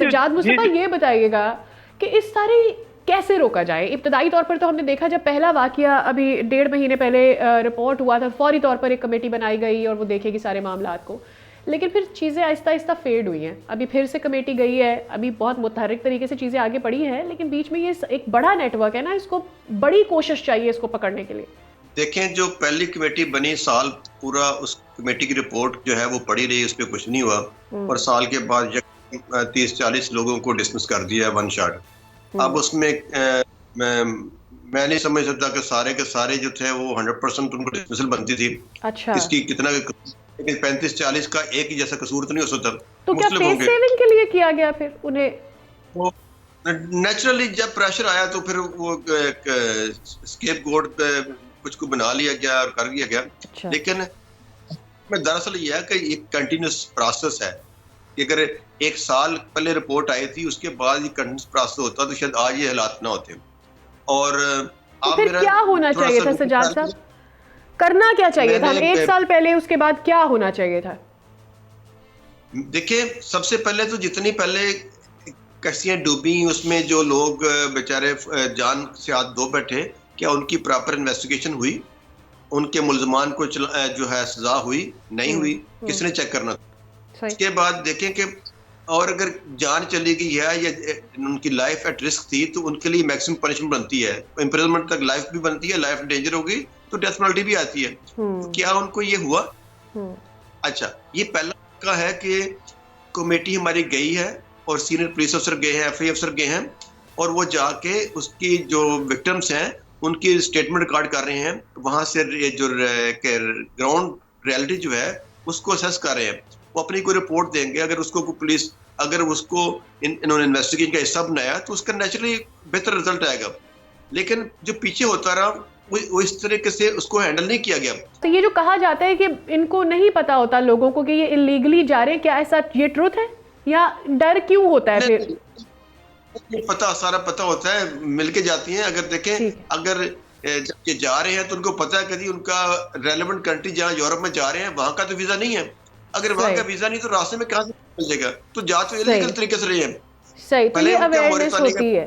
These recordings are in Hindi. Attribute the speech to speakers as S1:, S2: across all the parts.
S1: सज्जाद मुस्तफा ये बताइएगा कि इस सारी कैसे रोका जाए। इब्तदाई तौर पर तो हमने देखा जब पहला वाकया अभी 1.5 महीने पहले रिपोर्ट हुआ था, फौरी तौर पर एक कमेटी बनाई गई और वो देखेगी सारे मामलात को, लेकिन फिर चीज़ें आहिस्ता आहिस्ता फेड हुई हैं। अभी फिर से कमेटी गई है, अभी बहुत मुतहर्रिक तरीके से चीज़ें आगे बढ़ी हैं, लेकिन बीच में ये एक बड़ा नेटवर्क है ना, इसको बड़ी कोशिश चाहिए इसको पकड़ने के लिए।
S2: देखें, जो पहली कमेटी बनी साल पूरा उस कमेटी की रिपोर्ट जो है वो पड़ी रही, उस पर कुछ नहीं हुआ, और साल के बाद 30-40 लोगों को डिसमिस कर दिया वन शॉट। अब उसमें मैं नहीं समझ सकता कि सारे के सारे जो थे वो 100% उनको डिसमिसल बनती थी।
S1: अच्छा,
S2: किसकी कितना 35-40 का एक ही जैसा कसूर तो नहीं हो सकता।
S1: तो क्या फेस सेविंग के लिए किया गया फिर उन्हें?
S2: वो नेचुरली जब प्रेशर आया तो फिर वो स्केप गोड कुछ को बना लिया गया और कर दिया गया।
S1: अच्छा।
S2: लेकिन में दरअसल यह है कि एक कंटिन्यूस प्रोसेस है कि अगर एक साल पहले रिपोर्ट आई थी उसके बाद ये कंटिन्यूस प्रोसेस होता तो शायद आज ये हालात ना होते। और
S1: तो फिर क्या होना चाहिए था सज्जाद साहब, करना क्या चाहिए था? एक साल पहले उसके बाद क्या होना चाहिए था?
S2: देखिए, सबसे पहले तो जितनी पहले कश्तियां डूबी उसमें जो लोग बेचारे जान से हाथ धो बैठे, क्या उनकी प्रॉपर इन्वेस्टिगेशन हुई? उनके मुल्जमान को जो है सजा हुई नहीं हुई? किसने चेक करना था? इसके बाद देखें कि और अगर जान चली गई है या उनकी लाइफ एट रिस्क थी तो उनके लिए मैक्सिमम पनिशमेंट बनती है। इम्प्रिजनमेंट तक लाइफ भी बनती है, लाइफ डेंजर हो गई तो डेथ पेनल्टी भी आती है। तो क्या उनको ये हुआ? अच्छा, ये पहला का है कि कमेटी हमारी गई है और सीनियर पुलिस अफसर गए हैं, एफआई अफसर गए हैं, और वो जाके उसकी जो विक्टिम्स हैं उनकी स्टेटमेंट रिकॉर्ड कर रहे हैं। वहां से जो ग्राउंड रियलिटी जो है उसको असेस कर रहे हैं। वो अपनी कोई रिपोर्ट देंगे, अगर उसको पुलिस अगर उसको इन्होंने इन्वेस्टिगेशन का हिस्सा बनाया तो उसका नेचुरली बेहतर रिजल्ट आएगा। लेकिन जो पीछे होता रहा वो इस तरीके से उसको हैंडल नहीं किया गया।
S1: तो ये जो कहा जाता है कि इनको नहीं पता होता लोगों को कि ये इलीगली जा रहे हैं, क्या ऐसा ये ट्रुथ है या डर क्यों होता है? फिर
S2: पता, सारा पता होता है, मिलके जाती हैं। अगर देखें, अगर जब ये जा रहे हैं तो उनको पता है कि उनका रेलेवेंट कंट्री जहाँ यूरोप में जा रहे हैं वहां का तो वीजा नहीं है। अगर वहां का वीजा नहीं तो रास्ते में कहां से मिल जाएगा? तो जा तो इलीगल तरीके से रहे हैं।
S1: सही, तो ये अवेयरनेस होती है।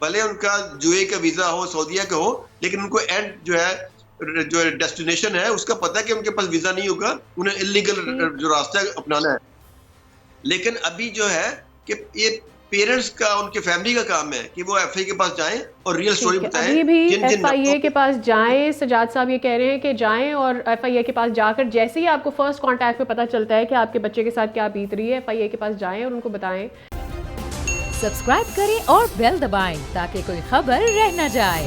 S2: भले उनका यूएई का वीजा हो, सऊदीया का हो, लेकिन उनको एंड जो डेस्टिनेशन है उसका पता है कि उनके पास वीजा नहीं होगा, उन्हें इलीगल जो रास्ता अपनाना है। लेकिन अभी जो है कि ये पेरेंट्स का, उनके फैमिली का काम है कि वो एफआईए के पास जाएं और रियल स्टोरी बताएं।
S1: अभी भी एफआईए के पास जाएं, सज्जाद साहब ये कह रहे हैं कि जाएं और एफआईए के पास जाकर जैसे ही आपको फर्स्ट कांटेक्ट पे पता चलता है कि आपके बच्चे के साथ क्या बीत रही है, एफआईए के पास जाएं और उनको बताएं।
S3: सब्सक्राइब करें और बेल दबाएं ताकि कोई खबर रह न जाए।